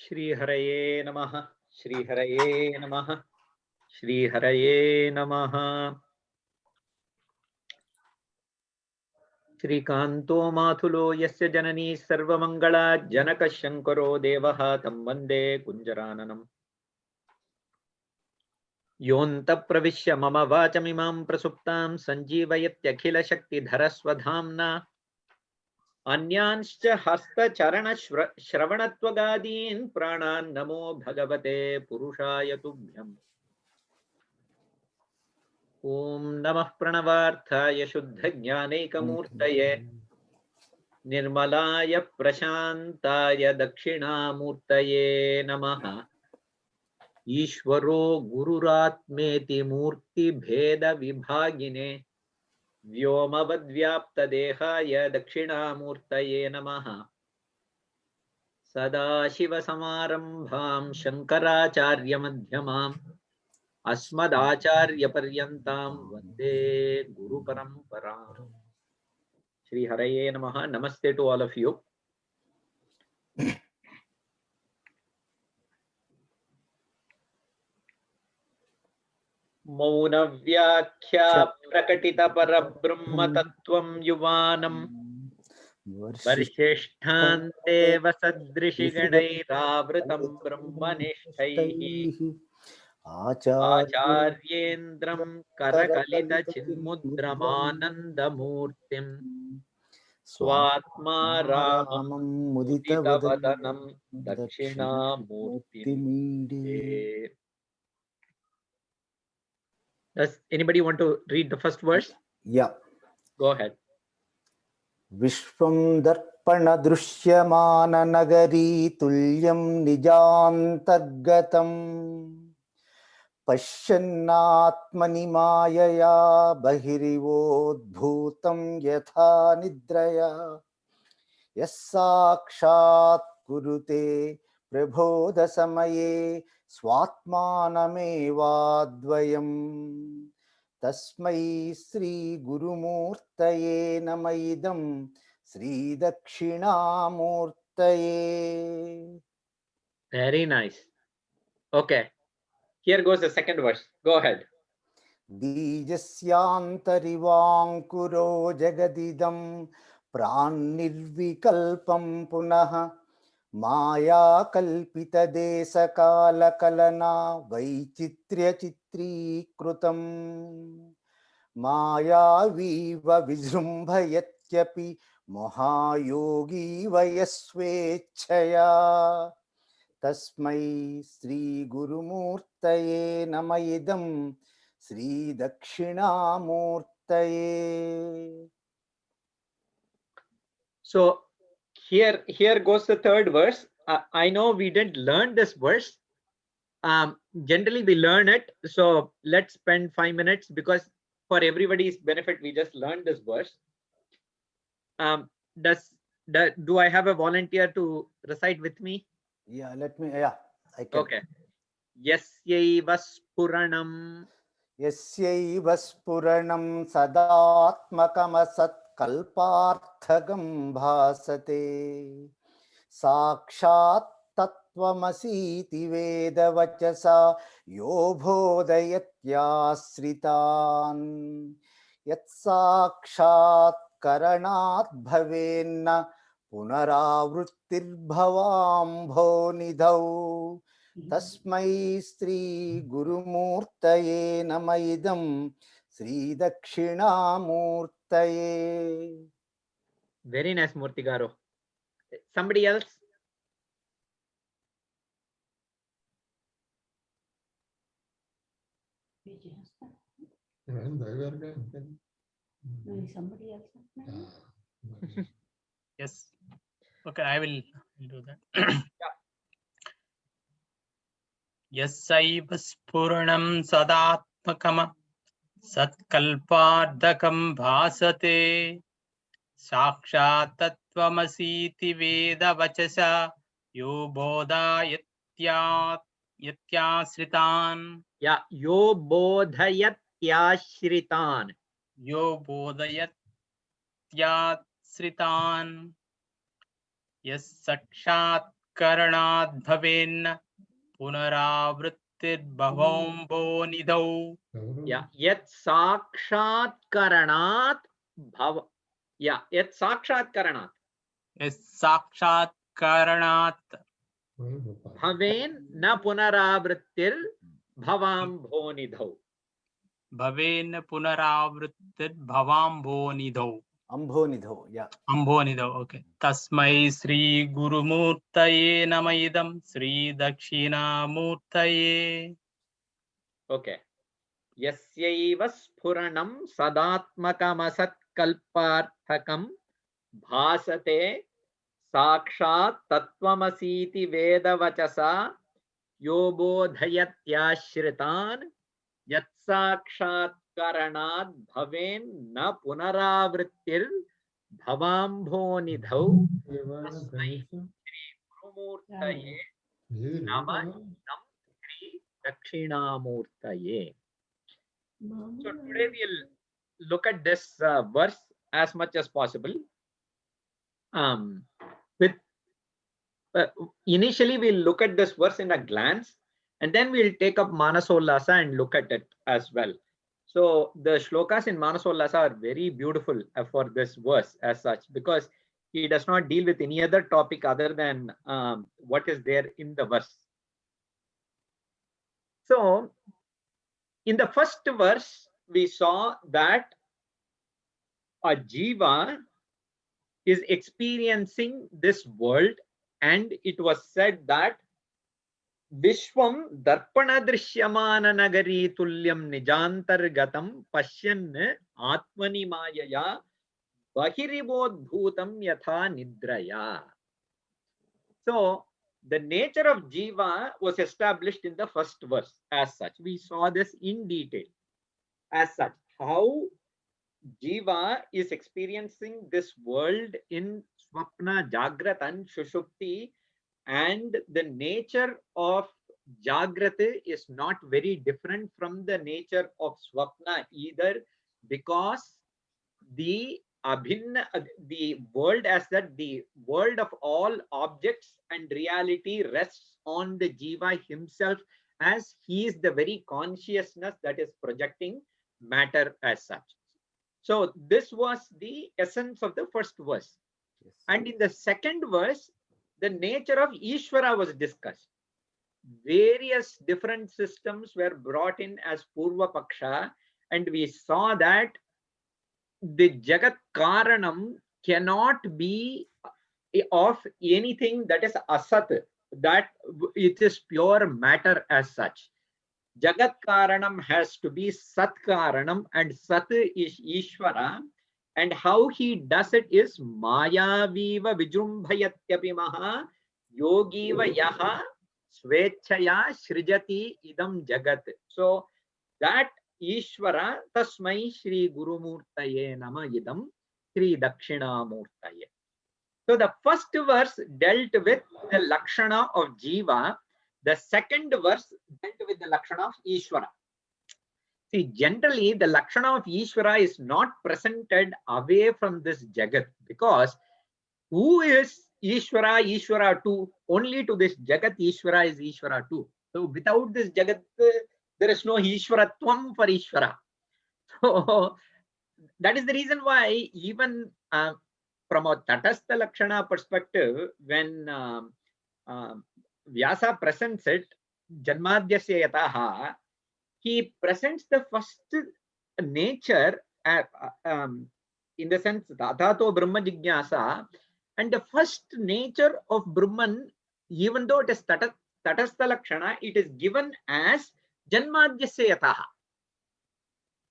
श्रीहरये नमः। श्रीहरये नमः। श्रीहरये नमः। श्रीकान्तो मातुलो यस्य जननी सर्वमङ्गला जनकः शङ्करो देवः तं वन्दे कुञ्जराननम्। योऽन्तः प्रविश्य मम वाचमिमां प्रसुप्तां सञ्जीवयत्यखिलशक्तिधरस्वधाम्ना अन्यांश्च हस्तचरणश्रवणत्वगादीन् प्राणान् नमो भगवते पुरुषाय तुभ्यम्। ॐ नमः प्रणवार्थाय शुद्धज्ञानैकमूर्तये निर्मलाय प्रशान्ताय दक्षिणामूर्तये नमः। ईश्वरो गुरुरात्मेति मूर्तिभेदविभागिने व्योमवद्व्याप्तदेहाय दक्षिणामूर्तये नमः। सदाशिवसमारम्भां शङ्कराचार्यमध्यमाम् अस्मदाचार्यपर्यन्तां वन्दे गुरुपरम्पराम्। Shri Haraye Namaha. Namaste to all of you. मौनव्याख्या प्रकटितपरब्रह्मतत्त्वं युवानं वर्षेष्ठान्ते वसदृशिगणैरावृतं ब्रह्मनिष्ठैः आचार्येन्द्रं करकलितचिन्मुद्रमानन्दमूर्तिं स्वात्मा रामं मुदितवदनं दक्षिणामूर्तिमीडे. Does anybody want to read the first verse? Yeah. Go ahead. Vishwam darpana drushyamana nagari tulyam nijantargatam पश्यन्नात्मनि मायया बहिरिवोद्भूतं यथा निद्रया यस्साक्षात् कुरुते प्रबोधसमये स्वात्मानमेवाद्वयम् तस्मै श्रीगुरुमूर्तये नम इदं श्रीदक्षिणामूर्तये. Very nice. Okay. Here goes the second verse. Go ahead. बीजस्यान्तरिवाङ्कुरो जगदिदं प्राणिर्विकल्पं पुनः माया कल्पितदेशकालकलना वैचित्र्यचित्रीकृतम् मायावीव विजृम्भयत्यपि महायोगी वयस्वेच्छया तस्मै श्रीगुरुमूर्तये नम इदं श्रीदक्षिणामूर्तये. So here goes the third verse. I know we didn't learn this verse. Generally we learn it. So let's spend 5 minutes because for everybody's benefit, we just learned this verse. Do I have a volunteer to recite with me? Yeah, let me. Yeah, I can. Okay. Yasyaiva spuranam. Yasyaiva spuranam sadatmakam bhasate sakshat tattvamasiti vedavachasa yo bodhayatyasritan yat sakshat karanat bhavenna पुनरावृत्तिर्भवाम्भो निधौ तस्मै श्री गुरुमूर्तये नम इदं श्री दक्षिणामूर्तये. Very nice, Murthy Garu. Somebody else? Somebody else. Yes. Okay, I will do that. Yassaiva spurnam sadatmakam satkalpardakam bhasate sakshat tattvamasiti veda vachasa yo bodhayatyasritan. Yeah, yo bodhayatyasritan. Yo bodhayatyasritan. Yes sakshat karanaat bhaven punaravruttirbhavambo nidhau. Yeah, yat sakshat karanat bhava. Yeah, yat sakshat karanat Sakshat karanaat bhaven na punaravrittir bhavam bhonidhau. bhaven punaravruttirbhavambo nidhau. Ambhonidho. Yeah. Ambhonidhau. Okay. Tasmai Sri Guru Murtaye Namayidam Sri Dakshina Murtaye. Okay. Yasyaiva sphuranam sadatmakamasatkalparthakam bhasate sakshat tatvamasiti vedavachasa yo bodhayatyashritan yat sakshat karanat bhaven na punaravrittir bhavambhonidhau tasmai Sri Gurumurtaye nama idam Sri Dakshinamurtaye. So today we'll look at this verse as much as possible. With initially we'll look at this verse in a glance, and then we'll take up Manasollasa and look at it as well. So the shlokas in Manasollasa are very beautiful for this verse as such, because he does not deal with any other topic other than what is there in the verse. So in the first verse, we saw that a jiva is experiencing this world, and it was said that Vishwam darpana drishyamana nagari tulyam nijantargatam pashyan atmani mayaya bahiribodbhutam yatha nidraya. So the nature of jiva was established in the first verse as such. We saw this in detail as such, how jiva is experiencing this world in swapna, jagrat and shushupti, and the nature of jagrat is not very different from the nature of swapna either, because the abhinna, the world as that, the world of all objects and reality rests on the jiva himself, as he is the very consciousness that is projecting matter as such. So this was the essence of the first verse. Yes. And in the second verse, the nature of Ishvara was discussed. Various different systems were brought in as Purva Paksha, and we saw that the Jagat Karanam cannot be of anything that is asat, that it is pure matter as such. Jagat Karanam has to be Sat Karanam, and Sat is Ishvara, and how he does it is Maya Viva Vijrumbhayatyapi Maha Yogiva Yaha Swechaya Srijati Idam Jagat. So that Ishvara Tasmai Shri Gurumurtaye Nama Idam Sri Dakshinamurtaye. So the first verse dealt with the Lakshana of Jiva. The second verse dealt with the Lakshana of Ishvara. See, generally the Lakshana of Ishvara is not presented away from this Jagat, because who is Ishvara? Ishvara too. Only to this Jagat, Ishvara is Ishvara too. So without this Jagat, there is no Ishvaratvam for Ishvara. So that is the reason why even from a Tatastha Lakshana perspective, when Vyasa presents it, Janmadhyasya Yataha, he presents the first nature in the sense Tatato Brahma Jignasa, and the first nature of Brahman, even though it is Tatastha Lakshana, it is given as Janmadhyasya Yataha.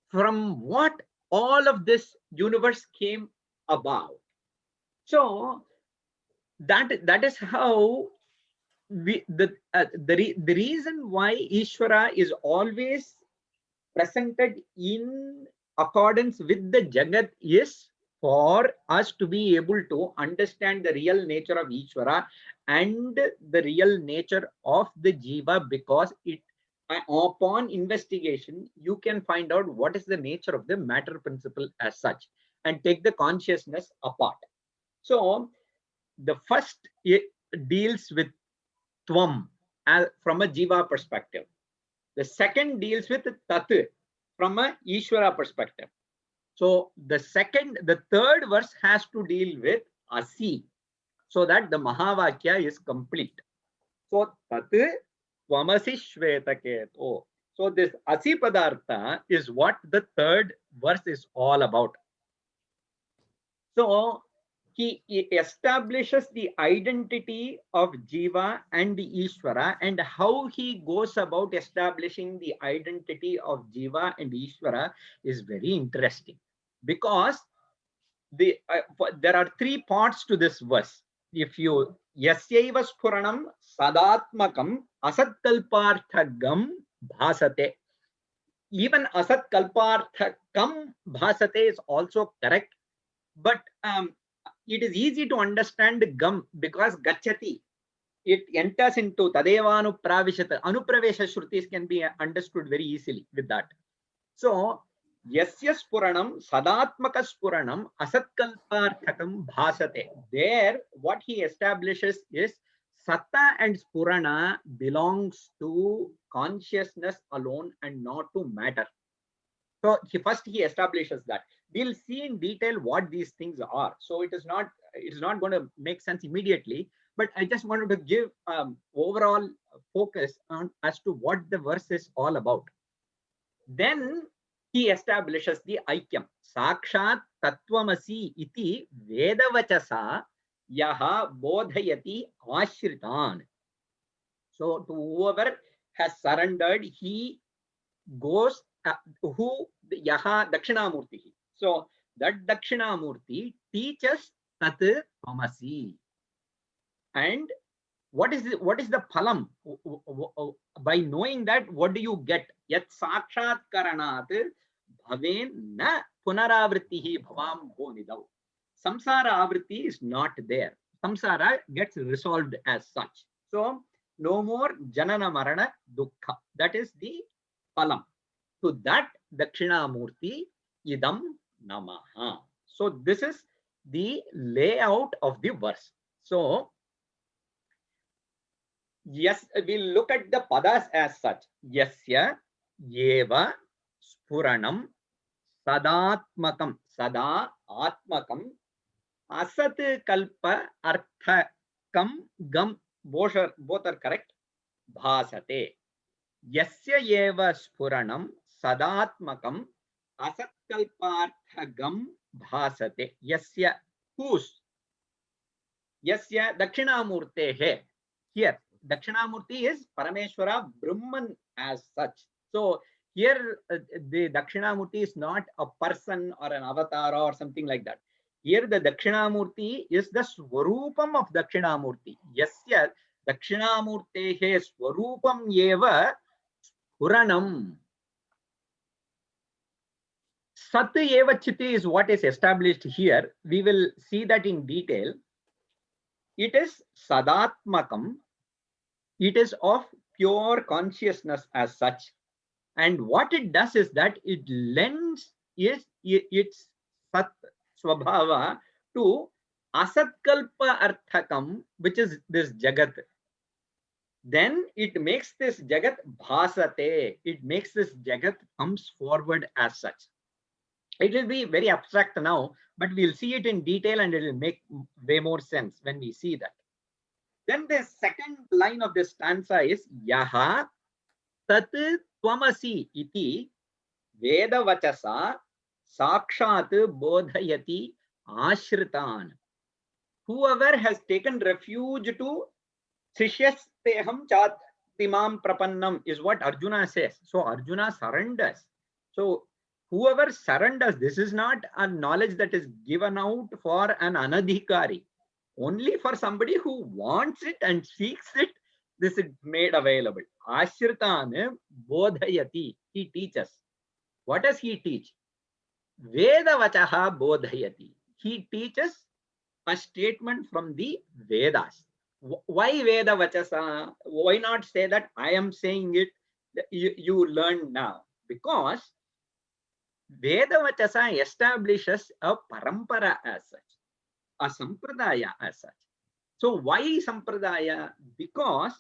From what all of this universe came about. So that is how the reason why Ishvara is always presented in accordance with the Jagat is for us to be able to understand the real nature of Ishvara and the real nature of the Jiva, because it, upon investigation, you can find out what is the nature of the matter principle as such and take the consciousness apart. So the first deals with Tvam from a Jiva perspective. The second deals with Tat from a Ishvara perspective. So the third verse has to deal with Asi, so that the Mahavakya is complete. So Tat Tvamasi Shvetaketo. So this Asi Padartha is what the third verse is all about. So he establishes the identity of Jiva and the Ishvara, and how he goes about establishing the identity of Jiva and Ishvara is very interesting, because there are three parts to this verse. If you Yasyaiva Spuranam Sadatmakam Asatkalparthagam Bhasate. Even Asatkalparthagam Bhasate is also correct, but it is easy to understand gam because gachati, it enters into tadevanu pravishata. Anupravesha shrutis can be understood very easily with that. So yasya spuranam sadatmaka spuranam asatkalparthakam bhasate. There what he establishes is satta and spurana belongs to consciousness alone and not to matter. So first he establishes that. We'll see in detail what these things are. So it is not going to make sense immediately, but I just wanted to give overall focus on as to what the verse is all about. Then he establishes the aikyam. Sakshat tattvamasi iti vedavachasa yaha bodhayati ashritan. So to whoever has surrendered, he goes who yaha dakshinamurti. So that dakshinamurti teaches tat tvamasi. And what is the phalam? By knowing that, what do you get? Yat sakshat karanat bhaven na punaravrittihi bhavam bonidau. Samsara avritti is not there. Samsara gets resolved as such. So no more janana marana dukkha. That is the phalam. To that dakshinamurti idam namaha. So this is the layout of the verse. So yes, we'll look at the padas as such. Yasya yeva spuranam sadatmakam sada atmakam asat kalpa arthakam gam. Both are correct. Bhasate. Yasya yeva spuranam sadatmakam asat kalparthagam bhasate. Yasya, whose? Yasya dakshinamurtehe. Here dakshinamurti is Parameshwara Brahman as such. So here the dakshinamurti is not a person or an avatar or something like that. Here the dakshinamurti is the swarupam of dakshinamurti. Yasya dakshinamurtehe swarupam eva puranam. Sat eva chiti is what is established here. We will see that in detail. It is sadatmakam. It is of pure consciousness as such. And what it does is that it lends its sat swabhava to asatkalpa arthakam, which is this jagat. Then it makes this jagat bhasate. It makes this jagat comes forward as such. It will be very abstract now, but we'll see it in detail and it will make way more sense when we see that. Then the second line of this stanza is yaha tat tvamasi iti vedavachasa sakshat bodhayati ashritan. Whoever has taken refuge to sishyasteham chat timam prapannam is what Arjuna says. So Arjuna surrenders. So whoever surrenders, this is not a knowledge that is given out for an anadhikari. Only for somebody who wants it and seeks it, this is made available. Ashritan bodhayati, he teaches. What does he teach? Vedavachaha bodhayati. He teaches a statement from the Vedas. Why Vedavachasa? Why not say that I am saying it, you learn now? Because Vedavachasa establishes a parampara as such, a sampradaya as such. So why sampradaya? Because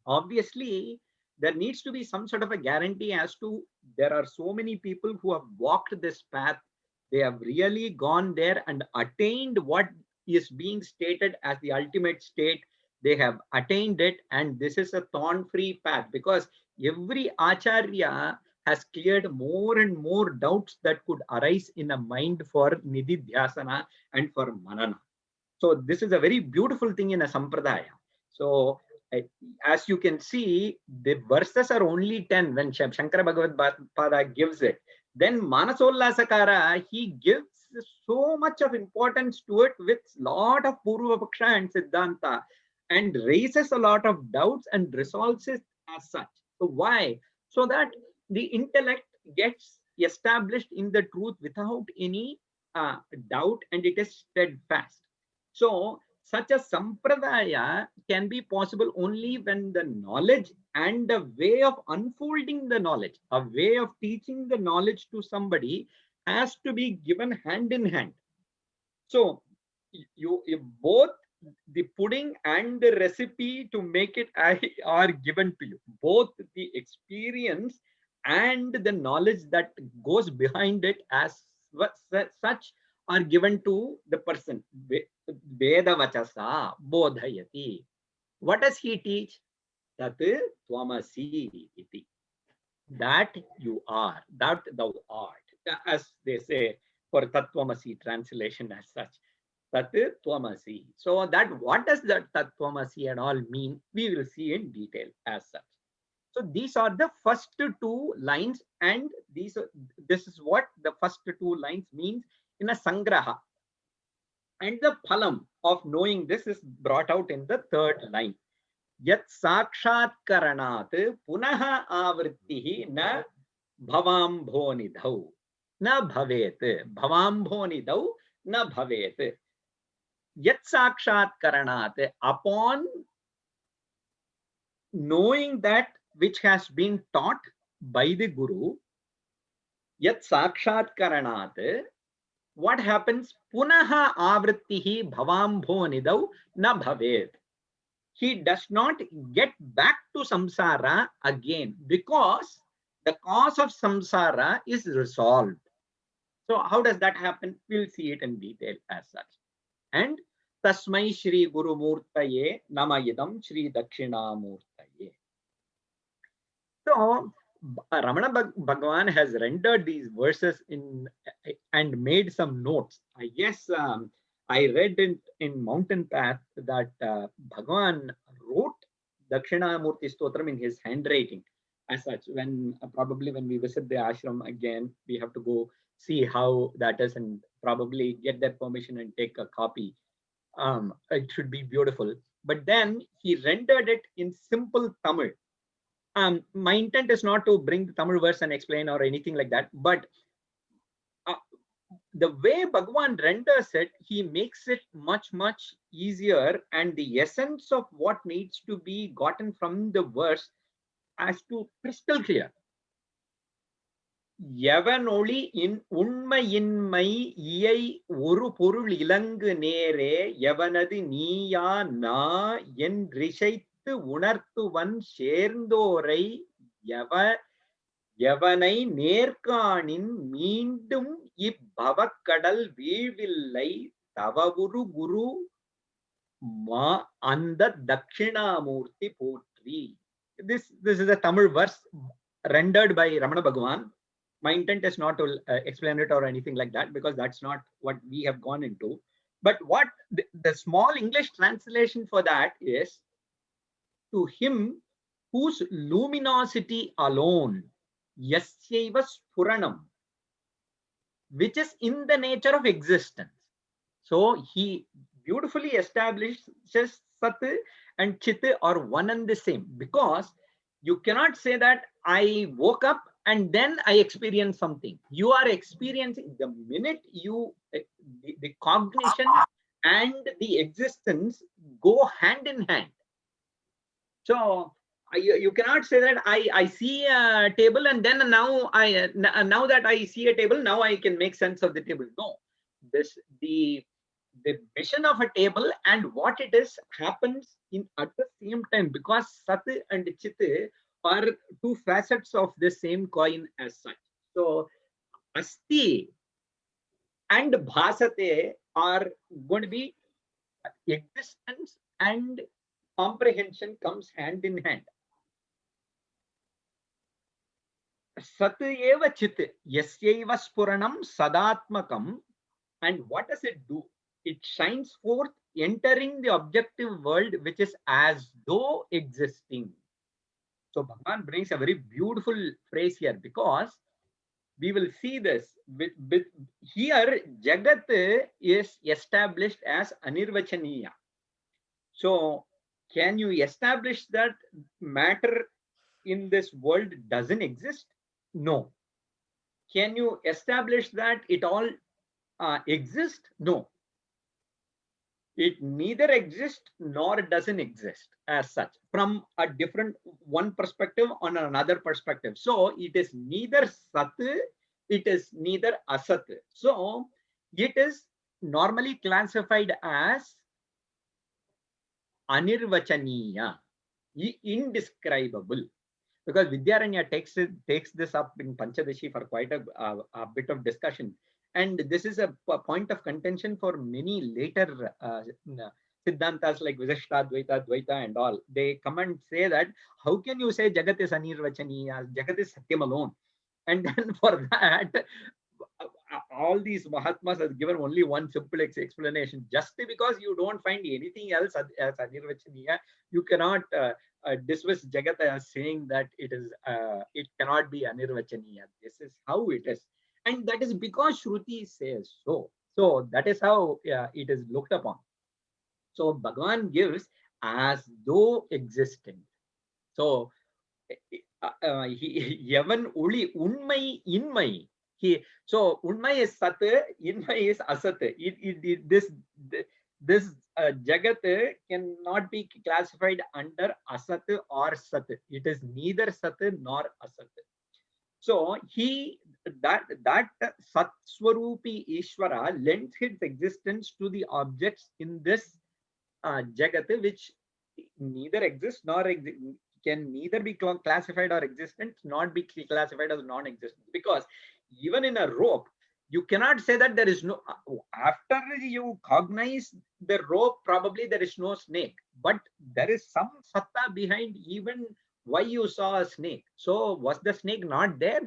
obviously there needs to be some sort of a guarantee as to there are so many people who have walked this path. They have really gone there and attained what is being stated as the ultimate state. They have attained it, and this is a thorn-free path, because every acharya has cleared more and more doubts that could arise in a mind for nididhyasana and for manana. So this is a very beautiful thing in a sampradaya. So as you can see, the verses are only 10 when Shankara Bhagavad Pada gives it. Then Manasollasakara, he gives so much of importance to it with lot of Purvapaksha and Siddhanta, and raises a lot of doubts and resolves it as such. So why? So that the intellect gets established in the truth without any doubt, and it is steadfast. So such a sampradaya can be possible only when the knowledge and the way of unfolding the knowledge, a way of teaching the knowledge to somebody, has to be given hand in hand. So you both the pudding and the recipe to make it are given to you. Both the experience and the knowledge that goes behind it as such are given to the person. Veda vachasa bodhayati. What does he teach? Tat tvamasi iti. That you are, that thou art, as they say for Tattvamasi translation as such. Tat tvamasi. So that what does that Tat tvamasi and all mean? We will see in detail as such. So these are the first two lines, and this is what the first two lines means in a sangraha. And the phalam of knowing this is brought out in the third line. Yat sakshat karanat punaha avrittihi na bhavambhonidhau na bhavet. Bhavambhonidhau na bhavet. Yat sakshat karanat, upon knowing that which has been taught by the Guru, yat sakshat karanat, what happens? Punaha avrittihi bhavambhonidhau na bhavet. He does not get back to samsara again, because the cause of samsara is resolved. So how does that happen? We'll see it in detail as such. And tasmai Shri Guru Murtaye namayidam Shri Dakshina Murtaye. So Ramana Bhagavan has rendered these verses in and made some notes. I guess I read in Mountain Path that Bhagavan wrote Dakshinamurti Stotram in his handwriting as such. When probably when we visit the ashram again, we have to go see how that is and probably get their permission and take a copy. It should be beautiful. But then he rendered it in simple Tamil. My intent is not to bring the Tamil verse and explain or anything like that, but the way Bhagavan renders it, he makes it much easier, and the essence of what needs to be gotten from the verse as to crystal clear. எவனொளி உண்மையின்மை இயை ஒரு பொருள் இலங்கு நேரே எவனது நீயா நா என்றிசைத்து உணர்த்துவன் சேர்ந்தோரை எவனை நேர்காணின் மீண்டும் இப்பவக்கடல் வீழ்வில்லை தவவுரு குரு மா அந்த தட்சிணாமூர்த்தி போற்றி. This is a Tamil verse rendered by Ramana Bhagavan. My intent is not to explain it or anything like that, because that's not what we have gone into. But what the small English translation for that is, to him whose luminosity alone, yasyaiva spuranam, which is in the nature of existence. So he beautifully establishes Sat and Chit are one and the same, because you cannot say that I woke up and then I experience something. You are experiencing the minute you, the cognition and the existence go hand in hand. So you cannot say that I see a table and then now that I see a table, now I can make sense of the table. No, the the mission of a table and what it is happens in at the same time, because Sat and Chit are two facets of the same coin as such. So Asti and Bhasate are going to be existence, and comprehension comes hand in hand. Sat eva Chit yasyaiva spuranam sadatmakam. And what does it do? It shines forth, entering the objective world, which is as though existing. So Bhagavan brings a very beautiful phrase here, because we will see this with here Jagat is established as Anirvachaniya. So can you establish that matter in this world doesn't exist? No. Can you establish that it all exist? No. It neither exists nor doesn't exist as such, from a different one perspective on another perspective. So it is neither Sat, it is neither Asat. So it is normally classified as Anirvachaniya, indescribable. Because Vidyaranya takes this up in Panchadashi for quite a bit of discussion. And this is a point of contention for many later Siddhantas like Visishta, Dvaita, Dvaita and all. They come and say that, how can you say Jagat is Anirvachaniya, Jagat is Satyam alone? And then for that, all these Mahatmas have given only one simple explanation. Just because you don't find anything else as Anirvachaniya, you cannot dismiss Jagat as saying that it cannot be Anirvachaniya. This is how it is. And that is because Shruti says so. So that is how it is looked upon. So Bhagavan gives as though existing. So Yavan Uli Unmai Inmai. So Unmai is Sat, Inmai is Asat. This Jagat cannot be classified under Asat or Sat. It is neither Sat nor Asat. So that Satswarupi Ishvara lends its existence to the objects in this Jagat, which neither exists nor can neither be classified or existent, not be classified as non-existent. Because even in a rope, you cannot say that there is no, after you cognize the rope, probably there is no snake, but there is some satta behind even why you saw a snake. So was the snake not there?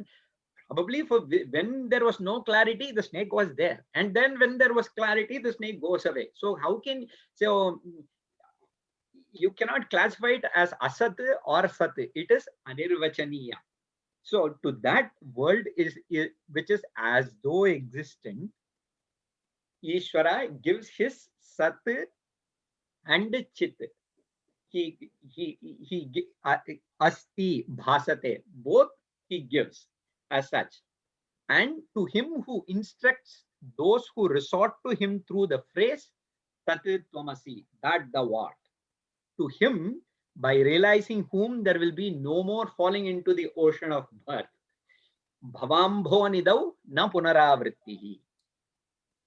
Probably when there was no clarity, the snake was there. And then when there was clarity, the snake goes away. So how can, so you cannot classify it as Asat or Sat. It is Anirvachaniya. So to that world which is as though existent, Ishvara gives his Sat and Chit. He Asti, Bhasate, both he gives as such. And to him who instructs those who resort to him through the phrase Tat Tvamasi, that thou art. To him, by realizing whom there will be no more falling into the ocean of birth. Bhavambho nidau na punaravrittihi.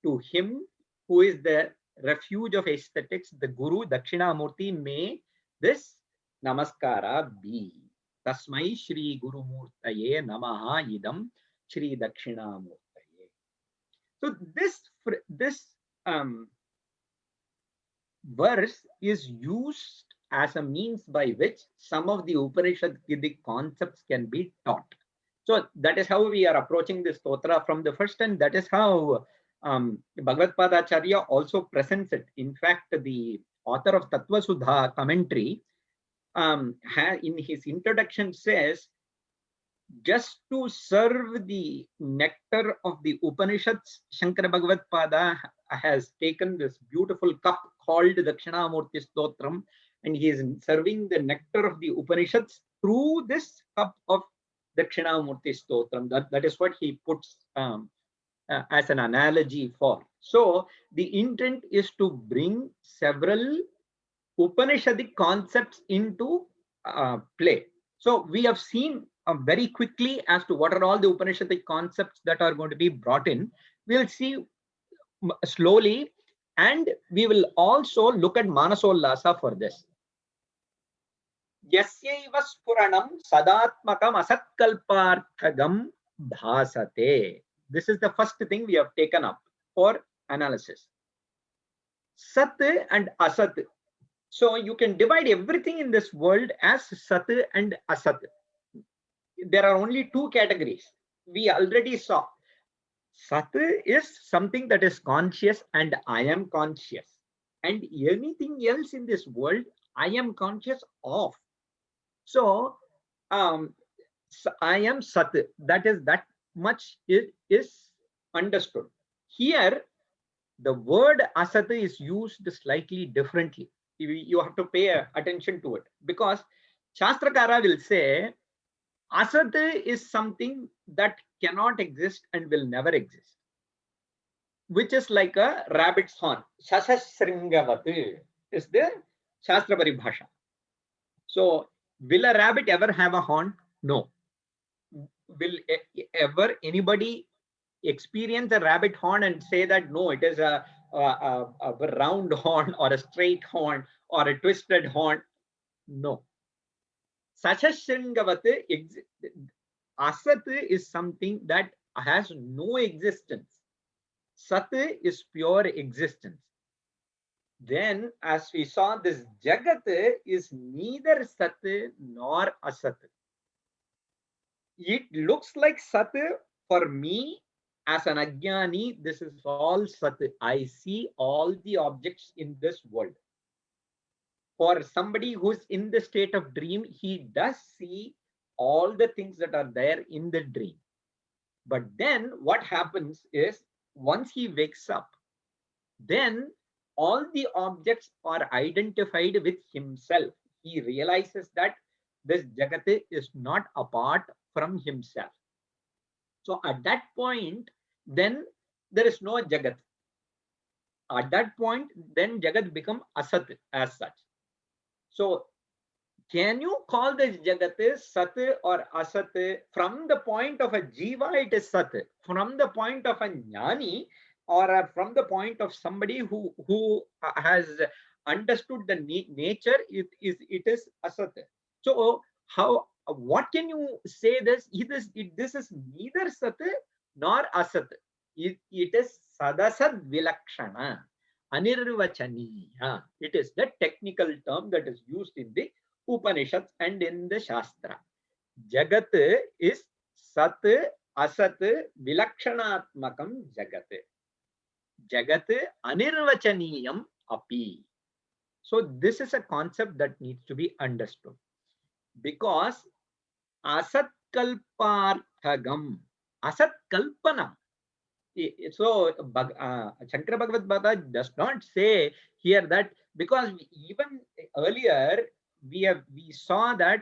To him who is the refuge of aesthetics, the Guru Dakshinamurti, may this namaskara be. Tasmai Shri Guru Murtaye Namaha Idam Shri Dakshinamurtaye. So this verse is used as a means by which some of the Upanishadic concepts can be taught. So that is how we are approaching this stotra from the first, and that is how Bhagavad Acharya also presents it. In fact, the author of Tattva Sudha commentary in his introduction says, just to serve the nectar of the Upanishads, Shankara Bhagavad Pada has taken this beautiful cup called Dakshinamurti Stotram, and he is serving the nectar of the Upanishads through this cup of Dakshinamurti Stotram. That is what he puts as an analogy for. So the intent is to bring several Upanishadic concepts into play. So we have seen very quickly as to what are all the Upanishadic concepts that are going to be brought in. We'll see slowly And we will also look at Manasollasa for this. Yasyaiva spuranam sadatmakam asatkalparthagam bhasate. This is the first thing we have taken up for analysis. Sat and Asat. So you can divide everything in this world as Sat and Asat. There are only two categories. We already saw. Sat is something that is conscious and I am conscious. And anything else in this world, I am conscious of. So I am Sat. That much is understood. Here, the word Asat is used slightly differently. You have to pay attention to it, because Shastrakara will say Asat is something that cannot exist and will never exist, which is like a rabbit's horn. Shashasringavat is the Shastra Paribhasha. So, will a rabbit ever have a horn? No. Will ever anybody experience a rabbit horn and say that no, it is a round horn or a straight horn or a twisted horn? No. Sachashringavat, Asat is something that has no existence. Sat is pure existence. Then, as we saw, this Jagat is neither Sat nor Asat. It looks like Sat for me as an Ajnani. This is all Sat. I see all the objects in this world. For somebody who's in the state of dream, he does see all the things that are there in the dream. But then what happens is, once he wakes up, then all the objects are identified with himself. He realizes that this Jagat is not apart from himself. So at that point, then there is no Jagat. At that point, then Jagat becomes Asat as such. So can you call this Jagat Sat or Asat? From the point of a Jiva, it is Sat. From the point of a Jnani, or from the point of somebody who has understood the nature, it is Asat. So what can you say this? This is neither Sat nor Asat. It is Sadasad Vilakshana, Anirvachaniya. It is the technical term that is used in the Upanishads and in the Shastra. Jagat is Sat, Asat, Vilakshanatmakam Jagat. Jagat Anirvachaniyam api. So this is a concept that needs to be understood, because Asat Kalparthagam, Asat Kalpana. So Shankara Bhagavad Gita does not say here that, because even earlier we saw that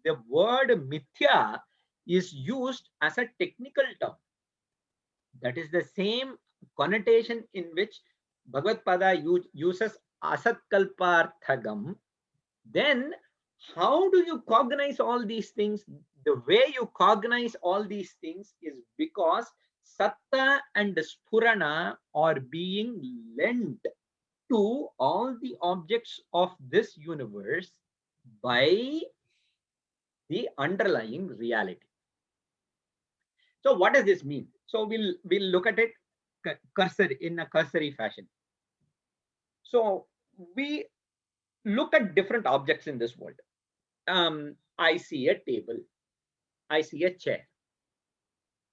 the word mithya is used as a technical term. That is the same connotation in which Bhagavad Pada uses Asat Kalparthagam. Then how do you cognize all these things? The way you cognize all these things is because Satta and Spurana are being lent to all the objects of this universe by the underlying reality. So what does this mean? So we'll look at it in a cursory fashion. So we look at different objects in this world. I see a table, I see a chair,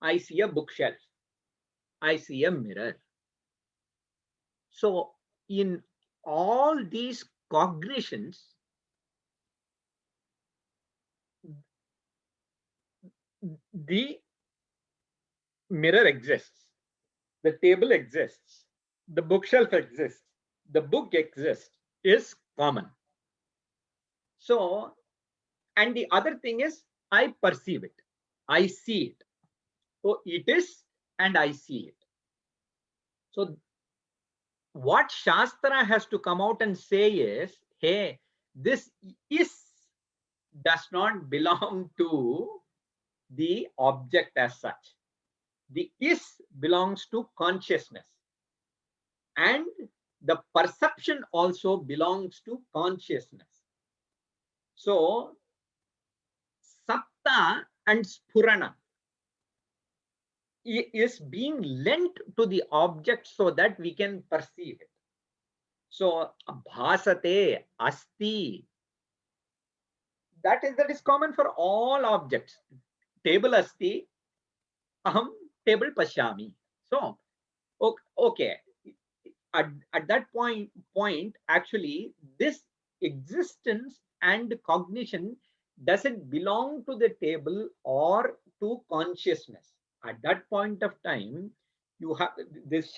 I see a bookshelf, I see a mirror. So in all these cognitions, the mirror exists, the table exists, the bookshelf exists, the book exists, is common. So, and the other thing is, I perceive it, I see it. So it is and I see it. So what Shastra has to come out and say is, hey, this is does not belong to the object as such. The is belongs to consciousness. And the perception also belongs to consciousness. So sapta and spurana is being lent to the object so that we can perceive it. So bhasate, asti, that is common for all objects. Table asti, aham table pashyami. So okay, at that point actually this existence and cognition doesn't belong to the table or to consciousness. At that point of time, you have this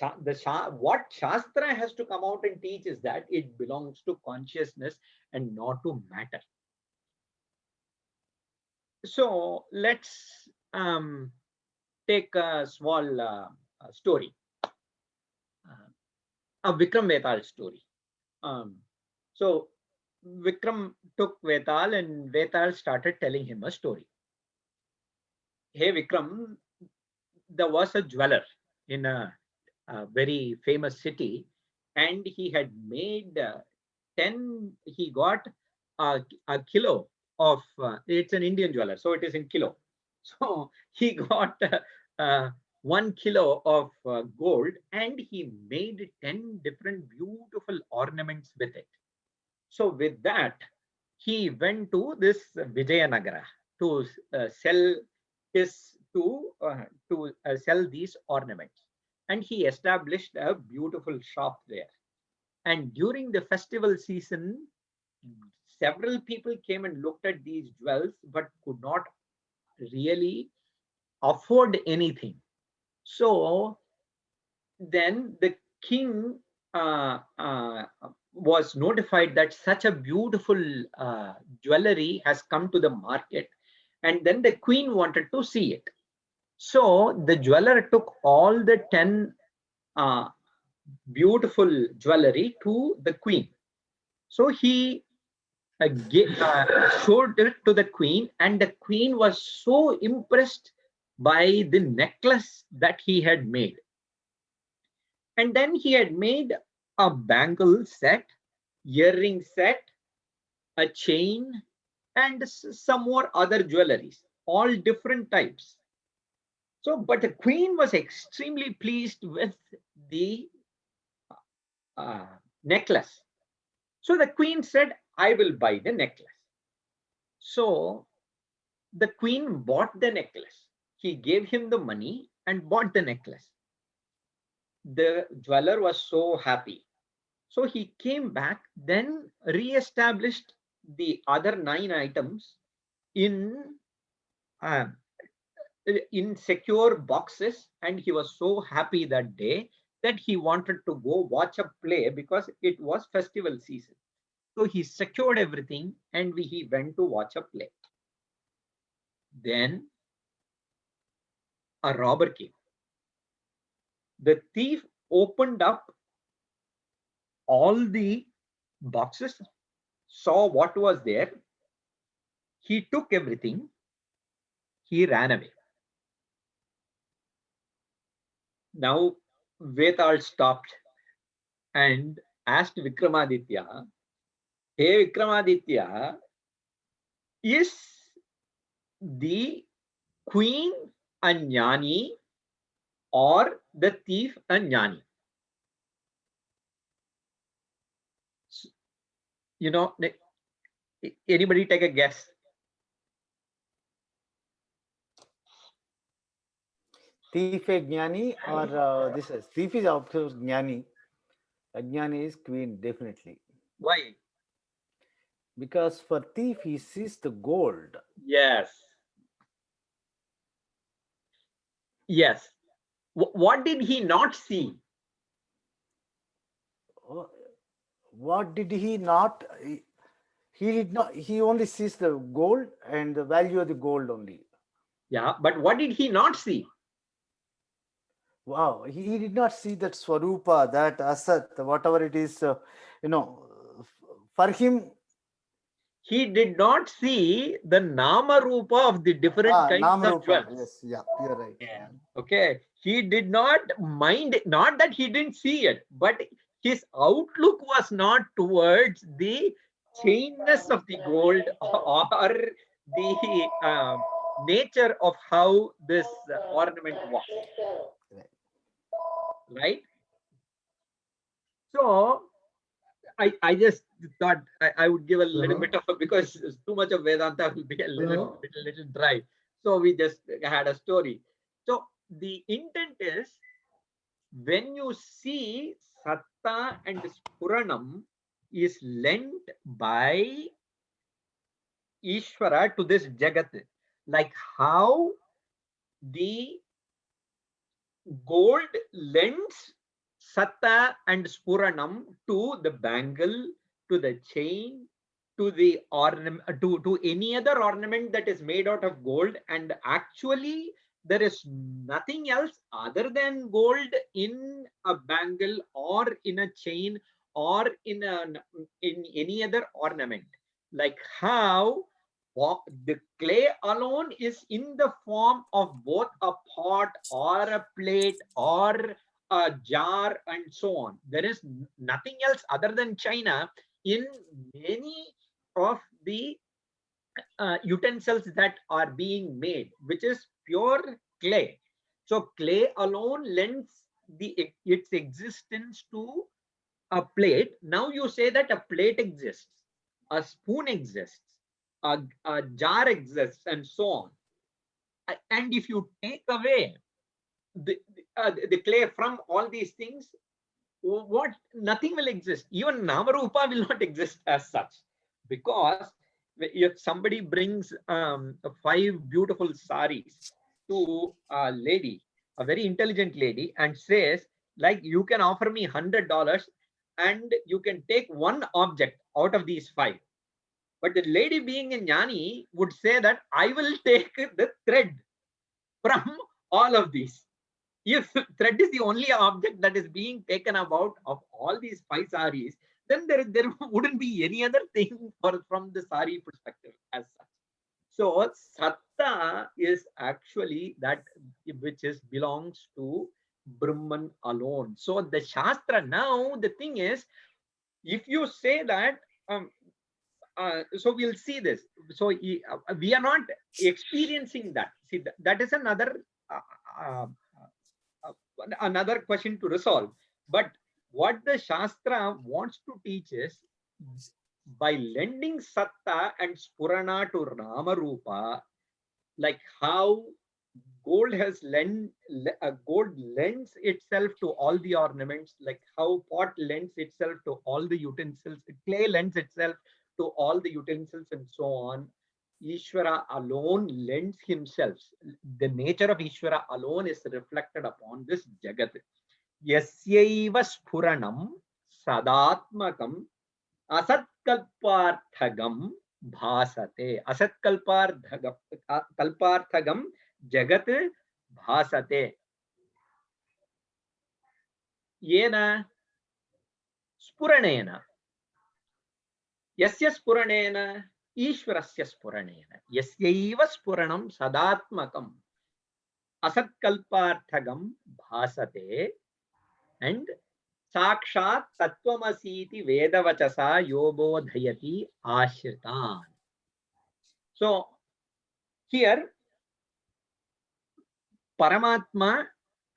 what Shastra has to come out and teach is that it belongs to consciousness and not to matter. So let's take a small story, a Vikram Vetal story. So Vikram took Vetal and Vetal started telling him a story. Hey Vikram, there was a jeweler in a very famous city, and he had made he got a kilo of, it's an Indian jeweler, so it is in kilo. So he got 1 kilo of gold, and he made 10 different beautiful ornaments with it. So with that, he went to this Vijayanagara to sell sell these ornaments, and he established a beautiful shop there. And during the festival season, several people came and looked at these jewels but could not really afford anything. So then the king was notified that such a beautiful jewelry has come to the market, and then the queen wanted to see it. So the jeweler took all the 10 beautiful jewelry to the queen. So he showed it to the queen, and the queen was so impressed by the necklace that he had made. And then he had made a bangle set, earring set, a chain, and some more other jewelries, all different types. So, but the queen was extremely pleased with the necklace. So the queen said, I will buy the necklace. So the queen bought the necklace. He gave him the money and bought the necklace. The jeweler was so happy. So he came back, then re-established the other 9 items in secure boxes, and he was so happy that day that he wanted to go watch a play because it was festival season. So he secured everything and he went to watch a play. Then a robber came. The thief opened up all the boxes, saw what was there. He took everything. He ran away. Now Vetal stopped and asked Vikramaditya, hey Vikramaditya, is the queen a jnani or the thief a jnani? You know, anybody take a guess? Thief a jnani, or this is thief is of course jnani. Ajnani is queen, definitely. Why? Because for thief he sees the gold. Yes. Yes. What did he not see? What did he not? He did not. He only sees the gold and the value of the gold only. Yeah, but what did he not see? Wow, he did not see that Swarupa, that Asat, whatever it is, for him. He did not see the Nama Rupa of the different kinds of jewels. Yes, yeah, you're right. Yeah. Okay. He did not mind, not that he didn't see it, but his outlook was not towards the chainness of the gold or the nature of how this ornament was, right? So I just thought I would give a little bit of because too much of Vedanta will be a little dry. So we just had a story. So the intent is, when you see Satta and Spuranam is lent by Ishvara to this Jagat, like how the gold lends Satta and Spuranam to the bangle, to the chain, to the ornament, to any other ornament that is made out of gold, and actually there is nothing else other than gold in a bangle or in a chain or in any other ornament. Like how the clay alone is in the form of both a pot or a plate or a jar and so on. There is nothing else other than China in many of the utensils that are being made, which is pure clay. So clay alone lends its existence to a plate. Now you say that a plate exists, a spoon exists, a jar exists, and so on. And if you take away the clay from all these things, what nothing will exist. Even Namarupa will not exist as such, because if somebody brings 5 beautiful saris to a lady, a very intelligent lady, and says, like, you can offer me $100 and you can take one object out of these 5. But the lady, being a jnani, would say that I will take the thread from all of these. If thread is the only object that is being taken about of all these 5 saris, then there wouldn't be any other thing from the sari perspective as such. So Satta is actually that which belongs to Brahman alone. So the Shastra, now the thing is, if you say that, so we'll see this. So we are not experiencing that. See, that is another another question to resolve. But what the Shastra wants to teach is, by lending Satta and Spurana to Ramarupa, like how gold gold lends itself to all the ornaments, like how pot lends itself to all the utensils, clay lends itself to all the utensils, and so on. Ishvara alone lends himself. The nature of Ishvara alone is reflected upon this Jagat. Yasyaiva Spuranam Sadatmakam Asatkalparthagam Bhasate. Asatkalparthagam Jagat Bhasate. Yena Spuranena. Yasya Spuranena. Ishvarasya Spuranena. Yasyaiva Spuranam Sadatmakam Asatkalparthagam Bhasate. And Sakshat Tattvamasiti Vedavachasa Yobodhayati Ashritan. So here Paramatma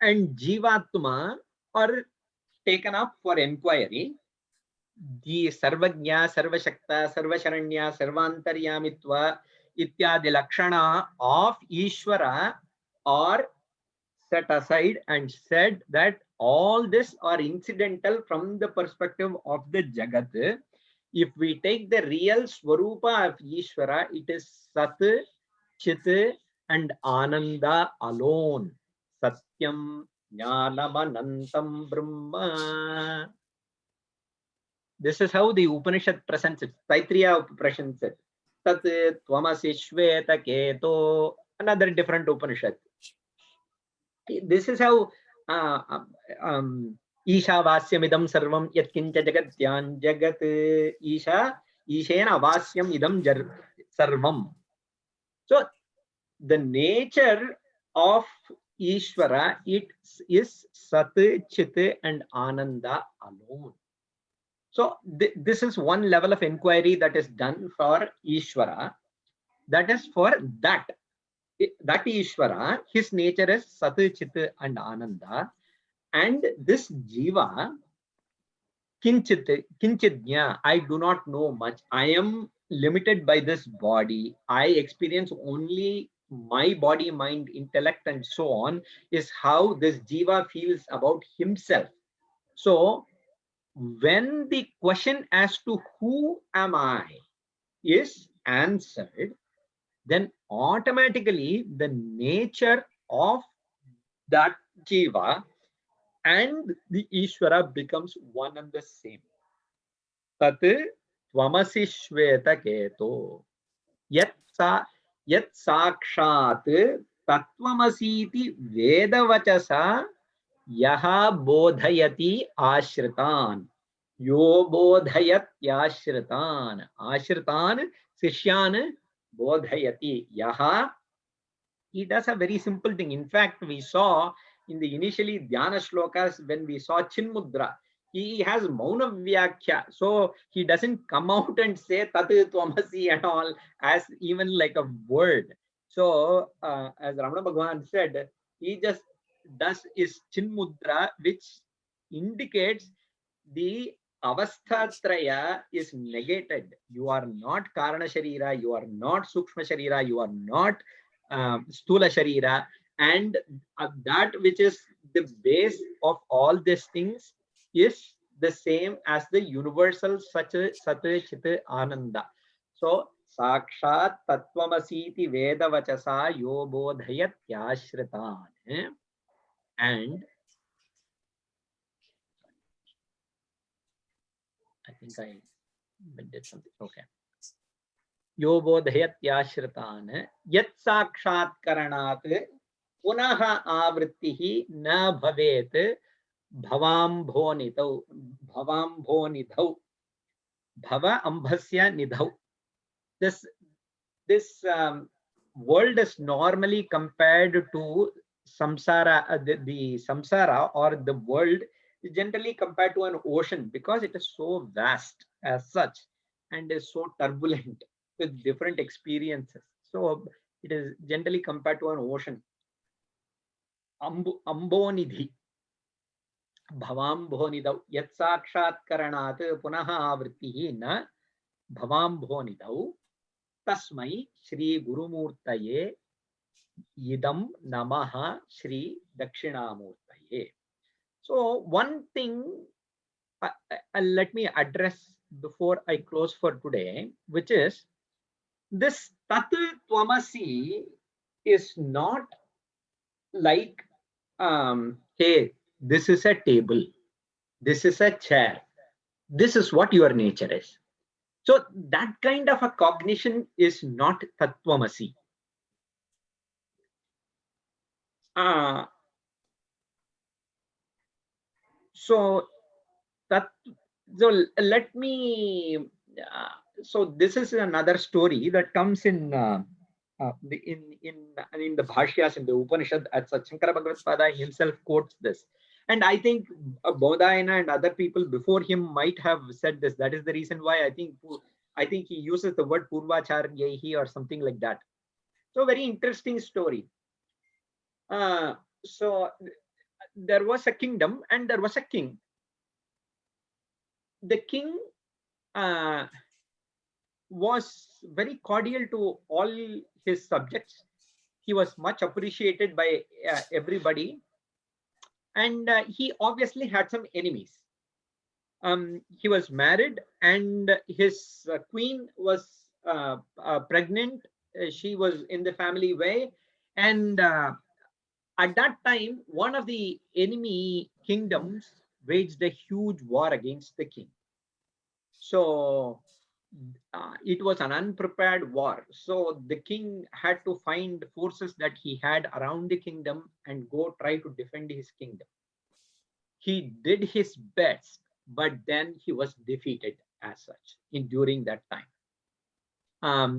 and Jivatma are taken up for inquiry. The Sarvajna, Sarvashakta, Sarvasharanya, Sarvantaryamitva ityadi lakshana of Ishvara are set aside and said that all this are incidental from the perspective of the Jagat. If we take the real Swarupa of Ishvara, it is Sat, Chit, and Ananda alone. Satyam Jnanamanantam Brahma. This is how the Upanishad presents it. Taittiriya presents it. Tat Tvamasi Shveta Keto. Another different Upanishad. This is how Isha Vasyam idam sarvam yatkincha jagatyan jagat Isha Ishena Vasyam idam sarvam. So the nature of Ishvara, it is Sat, Chit and Ananda alone. So this is one level of inquiry that is done for Ishvara. That is for that Ishvara, his nature is Sat, Chit and Ananda. And this Jiva, Kinchidnya, I do not know much. I am limited by this body. I experience only my body, mind, intellect, and so on, is how this Jiva feels about himself. So when the question as to who am I is answered, then automatically the nature of that Jiva and the Ishvara becomes one and the same. Tat tvamasi shveta keto yat sakshat tatvamasiti vedavachasa yaha bodhayati ashritan yo bodhayat yashritan ashritan sishyan bodhayati yaha. He does a very simple thing. In fact, we saw in the initially dhyana shlokas when we saw Chinmudra, he has Mauna Vyakya. So he doesn't come out and say Tat Tvamasi and all as even like a word. So as Ramana Bhagavan said, he just does is Chinmudra, which indicates the avasthatraya is negated. You are not Karana Sharira, you are not Sukshma Sharira, you are not Stula Sharira, and that which is the base of all these things is the same as the universal Sat, Chit, Ananda. So Sakshat Tatvamasiti Veda Vachasa Yo Bodhayat Yashritan. And I think I did something. Okay. Yo bodhayat yashritan yat sakshat karanat punaha avrittihi na bhavet bhavam bhonidau bhava ambhasya nidhau. This world is normally compared to samsara. The samsara or the world is generally compared to an ocean because it is so vast as such and is so turbulent with different experiences. So it is generally compared to an ocean. Ambonidhi bhavambhonidau yat sakshat karanat punaha avrittihi na bhavambhonidau tasmai Shri Gurumurtaye idam namaha Shri Dakshinamurtaye. So one thing let me address before I close for today, which is this Tat Tvamasi is not like, hey, this is a table, this is a chair, this is what your nature is. So that kind of a cognition is not Tattvamasi. So let me. So this is another story that comes in the Bhashyas in the Upanishad. As Shankara Bhagavad himself quotes this, and I think Bodhayana and other people before him might have said this. That is the reason why I think he uses the word Purvacharyahi or something like that. So very interesting story. So there was a kingdom and there was a king. The king was very cordial to all his subjects. He was much appreciated by everybody, and he obviously had some enemies. He was married and his queen was pregnant. She was in the family way, and at that time one of the enemy kingdoms waged a huge war against the king. So it was an unprepared war. So the king had to find forces that he had around the kingdom and go try to defend his kingdom. He did his best, but then he was defeated as such during that time.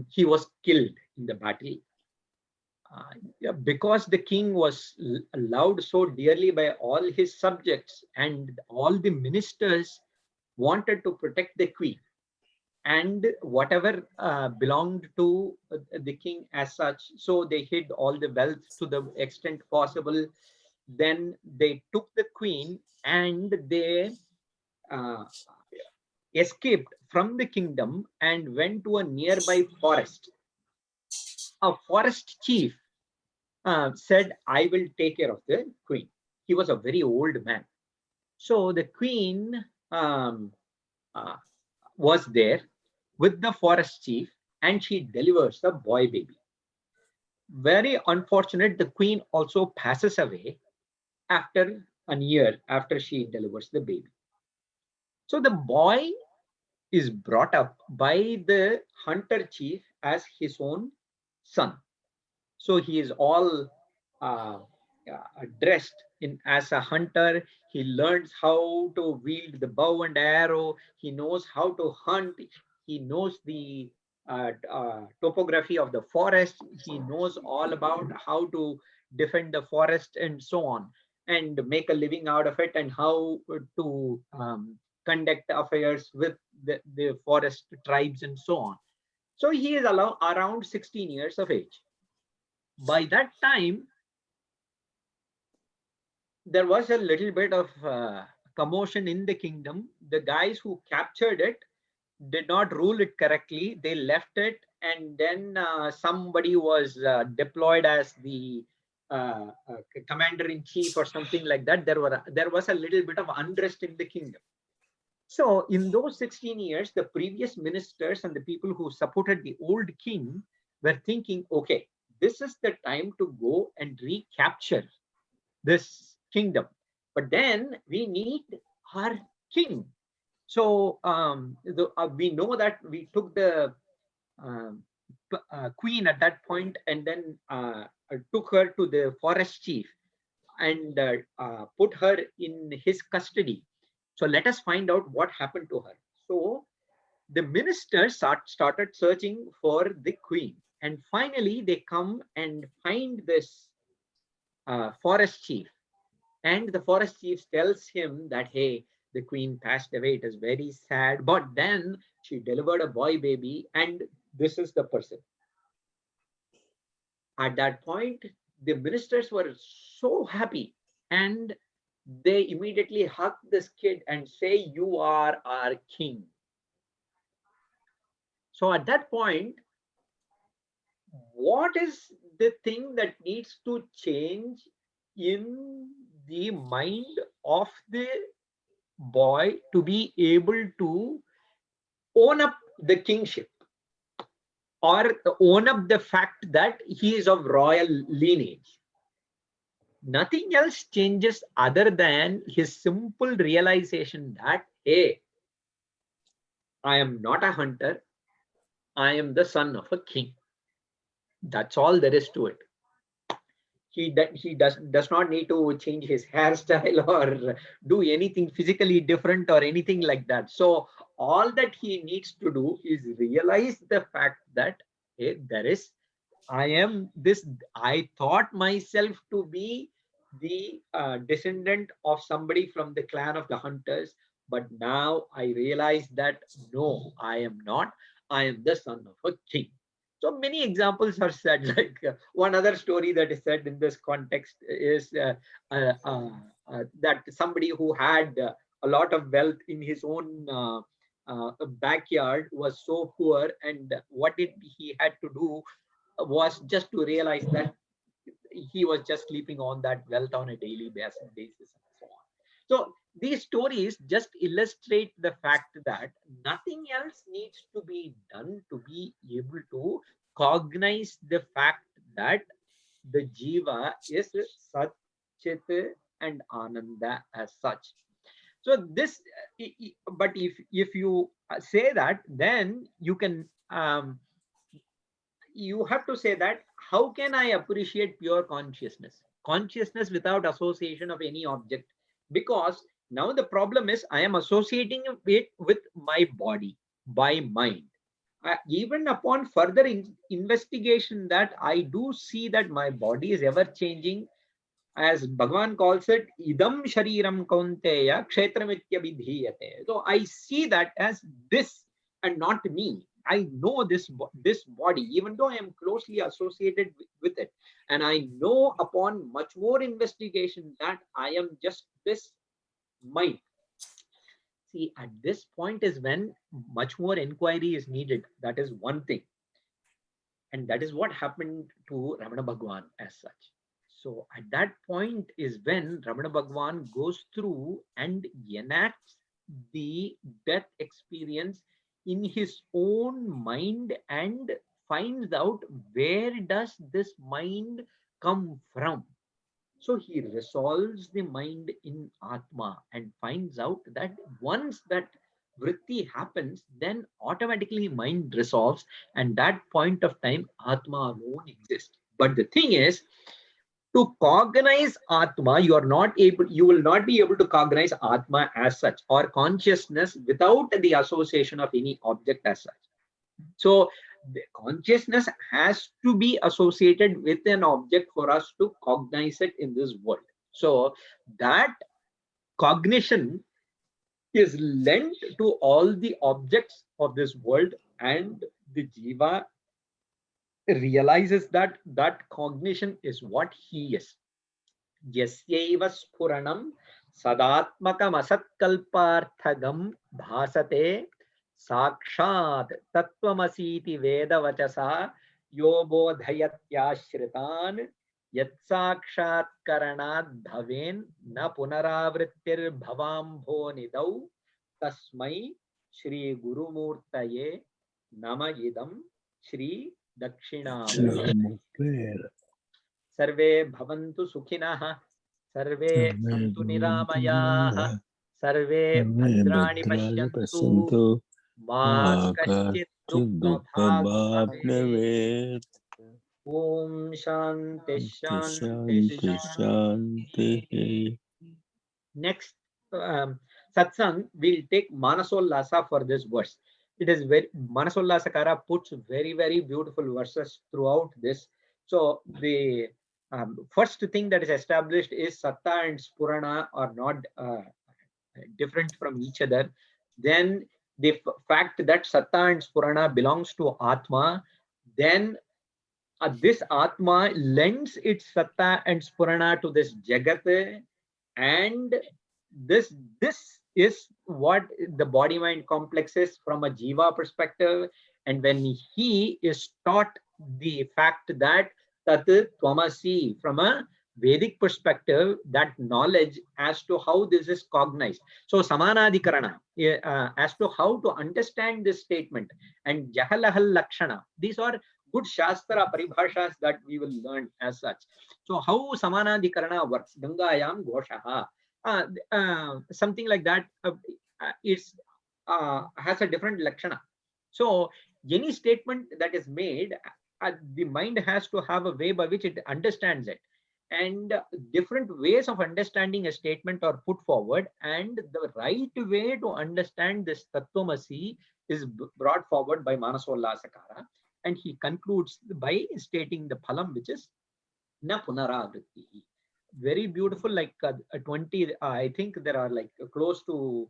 He was killed in the battle. yeah, because the king was loved so dearly by all his subjects, and all the ministers wanted to protect the queen, and whatever belonged to the king as such, so they hid all the wealth to the extent possible. Then they took the queen and they uh, escaped from the kingdom and went to a nearby forest. A forest chief said, I will take care of the queen. He was a very old man. So the queen uh, was there with the forest chief, and she delivers the boy baby. Very unfortunate, the queen also passes away after a year after she delivers the baby. So the boy is brought up by the hunter chief as his own son. So he is all uh, dressed in as a hunter. He learns how to wield the bow and arrow. He knows how to hunt. He knows the topography of the forest. He knows all about how to defend the forest and so on, and make a living out of it, and how to conduct affairs with the forest tribes and so on. So he is around 16 years of age. By that time, there was a little bit of commotion in the kingdom. The guys who captured it did not rule it correctly. They left it, and then somebody was deployed as the commander-in-chief or something like that. There was a little bit of unrest in the kingdom. So in those 16 years, the previous ministers and the people who supported the old king were thinking, okay, this is the time to go and recapture this kingdom. But then we need our king. So we know that we took the queen at that point, and then took her to the forest chief and put her in his custody. So let us find out what happened to her. So the ministers started searching for the queen, and finally they come and find this forest chief. And the forest chief tells him that, hey, the queen passed away. It is very sad. But then she delivered a boy baby, and this is the person. At that point, the ministers were so happy, and they immediately hug this kid and say, you are our king. So at that point, what is the thing that needs to change in the mind of the boy to be able to own up the kingship, or own up the fact that he is of royal lineage? Nothing else changes other than his simple realization that, hey, I am not a hunter, I am the son of a king. That's all there is to it. He does not need to change his hairstyle or do anything physically different or anything like that. So all that he needs to do is realize the fact that, hey, I thought myself to be the descendant of somebody from the clan of the hunters, but now I realize that no, I am not. I am the son of a king. So many examples are said. Like one other story that is said in this context is that somebody who had a lot of wealth in his own backyard was so poor, and what he had to do was just to realize that he was just sleeping on that wealth on a daily basis and so on. So these stories just illustrate the fact that nothing else needs to be done to be able to cognize the fact that the jiva is Sat, Chit and Ananda as such. So this, but if you say that, then you can you have to say that, how can I appreciate pure consciousness? Consciousness without association of any object. Because now the problem is I am associating it with my body, by mind. even upon further investigation, that I do see that my body is ever changing, as Bhagavan calls it, idam shariram kaunteya kshetramityavidhiyate. So I see that as this and not me. I know this body, even though I am closely associated with it, and I know upon much more investigation that I am just this mind. See, at this point is when much more inquiry is needed. That is one thing. And that is what happened to Ramana Bhagwan as such. So at that point is when Ramana Bhagwan goes through and enacts the death experience in his own mind and finds out where does this mind come from. So he resolves the mind in Atma and finds out that once that vritti happens, then automatically mind resolves, and that point of time Atma alone exists. But the thing is, to cognize Atma, you will not be able to cognize Atma as such, or consciousness, without the association of any object as such. So the consciousness has to be associated with an object for us to cognize it in this world. So that cognition is lent to all the objects of this world, and the jiva realizes that that cognition is what he is. Yasyaiva spuranam sadatmakam asatkalparthagam bhasate sakshat tattvamasiti vedavachasa yo bodhayatyashritan yat sakshat karanad bhaven na punaravrittir bhavambho nidau tasmai Shri Gurumurtaye nama idam Shri Dakshinamurtaye. Sarve bhavantu sukhinah, sarve santu niramayah, sarve bhadrani pashyantu, ma kaschit dukkha bhag bhavet. Om Shanti Shanti Shanti. Next satsang, we'll take Manasollasa for this verse. It is very, Manasollasakara puts very, very beautiful verses throughout this. So the first thing that is established is Satta and Spurana are not different from each other. Then the fact that Satta and Spurana belongs to Atma, then this Atma lends its Satta and Spurana to this Jagat, and this is what the body mind complex is from a jiva perspective. And when he is taught the fact that tat tvamasi from a Vedic perspective, that knowledge as to how this is cognized. So samanadikarana, as to how to understand this statement, and jahalahal lakshana, these are good shastra paribhashas that we will learn as such. So how samanadikarana works, gangayam goshaha, something like that, it's has a different lakshana. So any statement that is made, the mind has to have a way by which it understands it, and different ways of understanding a statement are put forward, and the right way to understand this Tattvamasi is brought forward by Manasollasakara, and he concludes by stating the phalam, which is na punaravritti. Very beautiful, like 20, I think there are like close to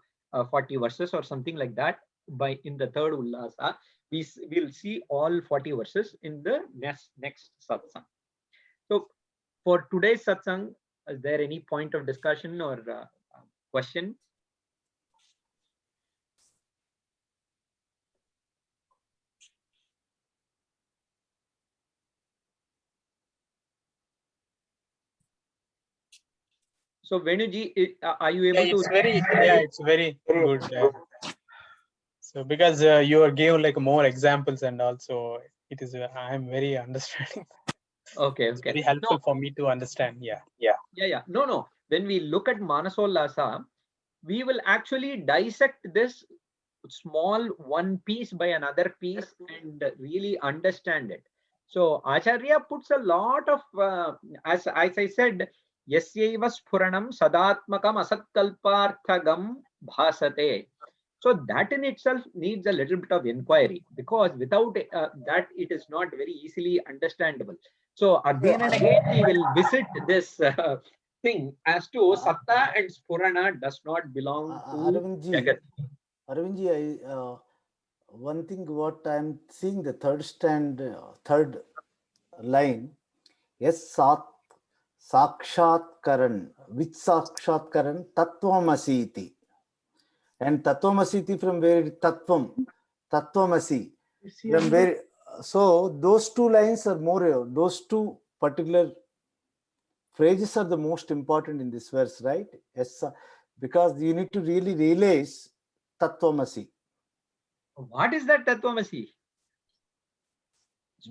40 verses or something like that. By in the third ullasa, we will see all 40 verses in the next satsang. So for today's satsang, is there any point of discussion or question? So Venuji, are you able to? It's very good. So because you gave like more examples, and also it is I am very understanding. Okay, it's very helpful for me to understand. Yeah. No. When we look at Manasollasa, we will actually dissect this small one piece by another piece and really understand it. So Acharya puts a lot of, as I said, yasyaiva sphuranam sadatmakam asatkalparthagam bhasate. So that in itself needs a little bit of inquiry, because without that, it is not very easily understandable. So again and again, we will visit this thing as to Satta and Spurana does not belong to Jagat. Arvindji, one thing what I'm seeing the third line, yes, Sakshatkaran, which Sakshatkaran? Tattvamasi iti. And Tattvamasi iti from where? Tattvamasi. From where? So those two lines are more, those two particular phrases are the most important in this verse, right? Yes, because you need to really realize Tattvamasi. What is that Tattvamasi?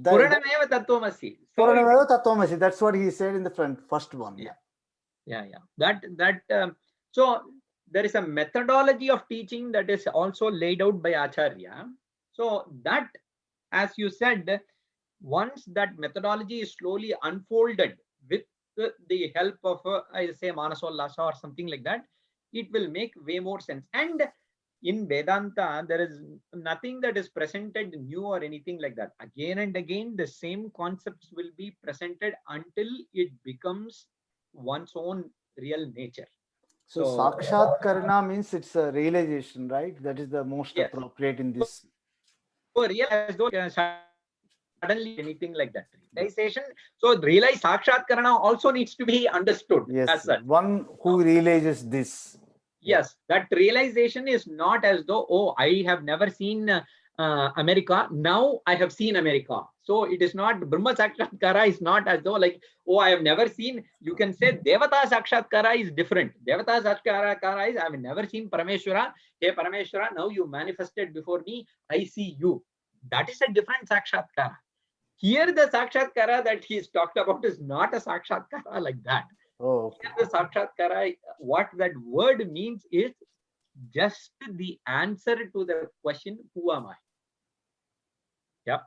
That- Puranameva Tattvamasi. So Puranameva Tattvamasi, that's what he said in the first one. yeah. So there is a methodology of teaching that is also laid out by Acharya. So that, as you said, once that methodology is slowly unfolded with the help of I say Manasollasa or something like that, it will make way more sense. And in Vedanta, there is nothing that is presented new or anything like that. Again and again, the same concepts will be presented until it becomes one's own real nature. So Sakshatkarana means it's a realization, right? That is the most Yes. appropriate in this. So real as though suddenly anything like that. Realization. So realize Sakshatkarana also needs to be understood as Yes, such. one who realizes this. Yes, that realization is not as though, oh, I have never seen America. Now I have seen America. So it is not, Brahma Sakshatkara is not as though like, oh, I have never seen. You can say Devata Sakshatkara is different. Devata Sakshatkara is, I have never seen Parameshwara. Hey Parameshwara, now you manifested before me. I see you. That is a different Sakshatkara. Here the Sakshatkara that he is talked about is not a Sakshatkara like that. Oh, okay. Here the Sakshatkara, what that word means is just the answer to the question, who am I? Yeah.